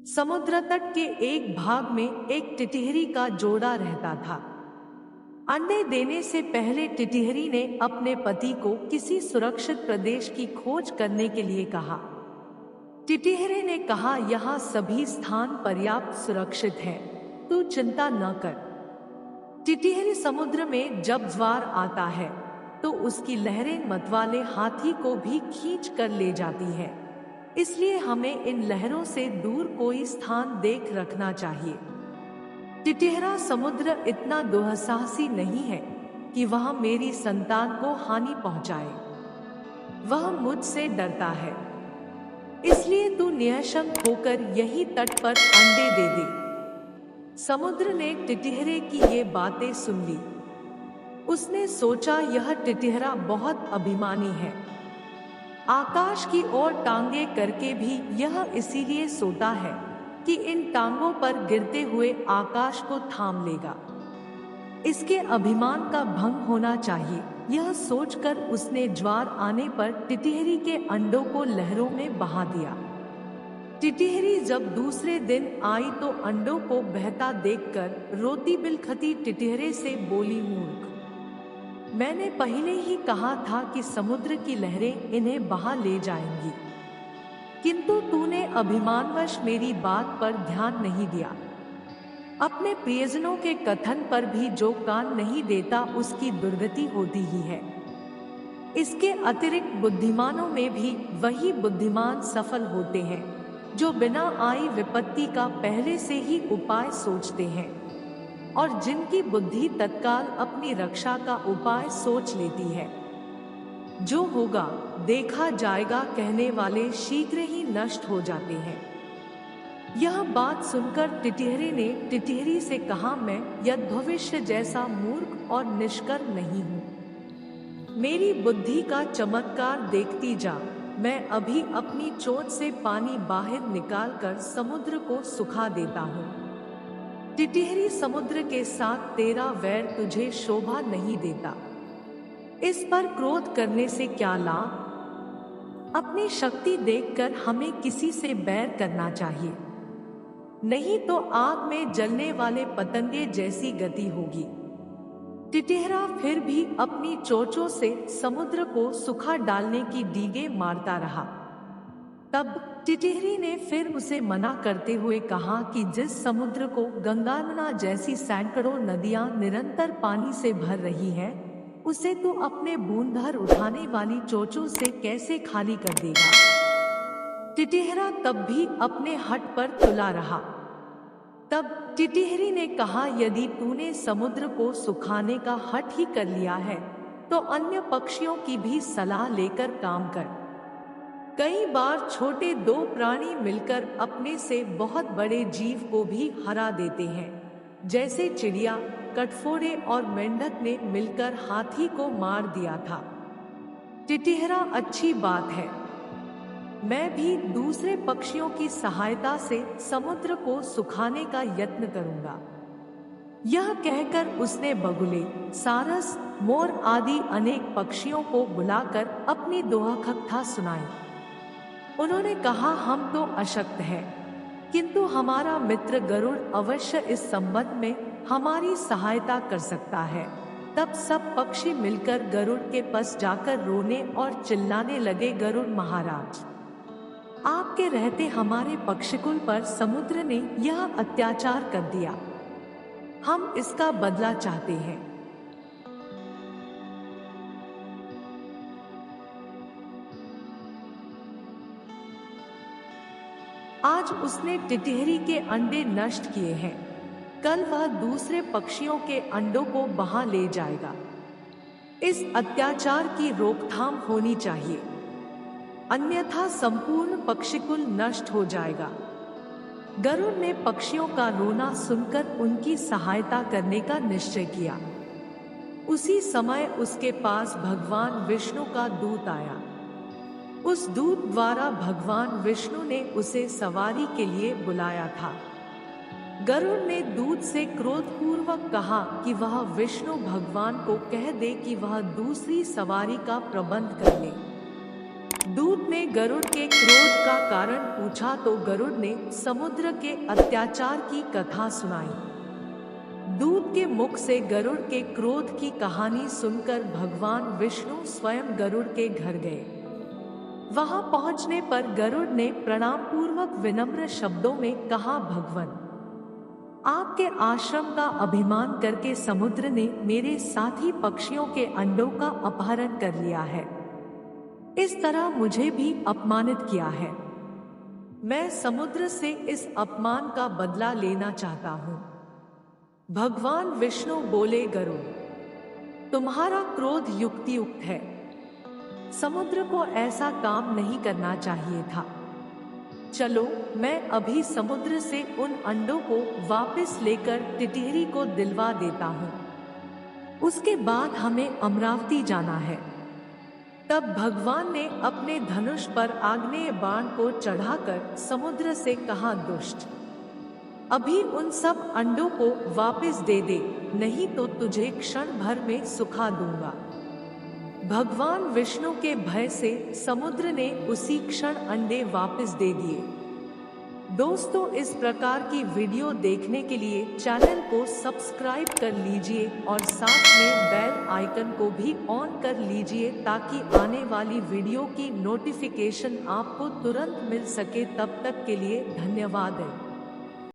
समुद्र तट के एक भाग में एक टिटहरी का जोड़ा रहता था। अंडे देने से पहले टिटहरी ने अपने पति को किसी सुरक्षित प्रदेश की खोज करने के लिए कहा। टिटहरे ने कहा, यहाँ सभी स्थान पर्याप्त सुरक्षित है, तू चिंता न कर। टिटहरी समुद्र में जब ज्वार आता है तो उसकी लहरें मतवाले हाथी को भी खींच कर ले जाती है, इसलिए हमें इन लहरों से दूर कोई स्थान देख रखना चाहिए। टिटहरा समुद्र इतना दुस्साहसी नहीं है कि वह मेरी संतान को हानि पहुंचाए। वह मुझसे डरता है, इसलिए तू निःशंक होकर यही तट पर अंडे दे दे। समुद्र ने टिटहरे की ये बातें सुन ली। उसने सोचा, यह टिटहरा बहुत अभिमानी है। आकाश की ओर टांगे करके भी यह इसीलिए सोता है कि इन टांगों पर गिरते हुए आकाश को थाम लेगा। इसके अभिमान का भंग होना चाहिए। यह सोचकर उसने ज्वार आने पर टिटहरी के अंडों को लहरों में बहा दिया। टिटहरी जब दूसरे दिन आई तो अंडों को बहता देखकर रोती बिलखती टिटहरे से बोली, मूर्ख, मैंने पहले ही कहा था कि समुद्र की लहरें इन्हें बहा ले जाएंगी, किंतु तूने अभिमानवश मेरी बात पर ध्यान नहीं दिया। अपने प्रियजनों के कथन पर भी जो कान नहीं देता उसकी दुर्गति होती ही है। इसके अतिरिक्त बुद्धिमानों में भी वही बुद्धिमान सफल होते हैं जो बिना आई विपत्ति का पहले से ही उपाय सोचते हैं और जिनकी बुद्धि तत्काल अपनी रक्षा का उपाय सोच लेती है। जो होगा देखा जाएगा कहने वाले शीघ्र ही नष्ट हो जाते हैं। यह बात सुनकर टिटहरे ने टिटहरी से कहा, मैं यद्भविष्य जैसा मूर्ख और निष्कर्म नहीं हूँ। मेरी बुद्धि का चमत्कार देखती जा। मैं अभी अपनी चोंच से पानी बाहर निकालकर समुद्र को सुखा देता हूँ। टिटहरी समुद्र के साथ तेरा वैर तुझे शोभा नहीं देता। इस पर क्रोध करने से क्या लाभ? अपनी शक्ति देखकर हमें किसी से बैर करना चाहिए, नहीं तो आग में जलने वाले पतंगे जैसी गति होगी। टिटहरा फिर भी अपनी चोंचों से समुद्र को सुखा डालने की डींगे मारता रहा। तब टिटहरी ने फिर उसे मना करते हुए कहा कि जिस समुद्र को गंगा यमुना जैसी सैकड़ों नदियां निरंतर पानी से भर रही है, उसे तो अपने बूंद भर उठाने वाली चोंचों से कैसे खाली कर देगा? टिटहरा तब भी अपने हठ पर तुला रहा। तब टिटहरी ने कहा, यदि तूने समुद्र को सुखाने का हठ ही कर लिया है तो अन्य पक्षियों की भी सलाह लेकर काम कर। कई बार छोटे दो प्राणी मिलकर अपने से बहुत बड़े जीव को भी हरा देते हैं, जैसे चिड़िया, कटफोड़े और मेंढक ने मिलकर हाथी को मार दिया था। टिटहरा, अच्छी बात है, मैं भी दूसरे पक्षियों की सहायता से समुद्र को सुखाने का यत्न करूंगा। यह कहकर उसने बगुले, सारस, मोर आदि अनेक पक्षियों को बुलाकर अपनी दोहा सुनाई। उन्होंने कहा, हम तो अशक्त हैं, किंतु हमारा मित्र गरुड़ अवश्य इस संबंध में हमारी सहायता कर सकता है। तब सब पक्षी मिलकर गरुड़ के पास जाकर रोने और चिल्लाने लगे, गरुड़ महाराज, आपके रहते हमारे पक्षिकुल पर समुद्र ने यह अत्याचार कर दिया। हम इसका बदला चाहते हैं। आज उसने टिटहरी के अंडे नष्ट किए हैं, कल वह दूसरे पक्षियों के अंडों को बहा ले जाएगा। इस अत्याचार की रोकथाम होनी चाहिए, अन्यथा संपूर्ण पक्षिकुल नष्ट हो जाएगा। गरुड़ ने पक्षियों का रोना सुनकर उनकी सहायता करने का निश्चय किया। उसी समय उसके पास भगवान विष्णु का दूत आया। उस दूत द्वारा भगवान विष्णु ने उसे सवारी के लिए बुलाया था। गरुड़ ने दूत से क्रोधपूर्वक कहा कि वह विष्णु भगवान को कह दे कि वह दूसरी सवारी का प्रबंध कर ले। दूत ने गरुड़ के क्रोध का कारण पूछा तो गरुड़ ने समुद्र के अत्याचार की कथा सुनाई। दूत के मुख से गरुड़ के क्रोध की कहानी सुनकर भगवान विष्णु स्वयं गरुड़ के घर गए। वहां पहुंचने पर गरुड़ ने प्रणाम पूर्वक विनम्र शब्दों में कहा, भगवान, आपके आश्रम का अभिमान करके समुद्र ने मेरे साथी पक्षियों के अंडों का अपहरण कर लिया है। इस तरह मुझे भी अपमानित किया है। मैं समुद्र से इस अपमान का बदला लेना चाहता हूं। भगवान विष्णु बोले, गरुड़, तुम्हारा क्रोध युक्तियुक्त है। समुद्र को ऐसा काम नहीं करना चाहिए था। चलो, मैं अभी समुद्र से उन अंडों को वापस लेकर टिटहरी को दिलवा देता हूं। उसके बाद हमें अमरावती जाना है। तब भगवान ने अपने धनुष पर आग्नेय बाण को चढ़ाकर समुद्र से कहा, दुष्ट, अभी उन सब अंडों को वापस दे दे, नहीं तो तुझे क्षण भर में सुखा दूंगा। भगवान विष्णु के भय से समुद्र ने उसी क्षण अंडे वापस दे दिए। दोस्तों, इस प्रकार की वीडियो देखने के लिए चैनल को सब्सक्राइब कर लीजिए और साथ में बेल आइकन को भी ऑन कर लीजिए ताकि आने वाली वीडियो की नोटिफिकेशन आपको तुरंत मिल सके। तब तक के लिए धन्यवाद।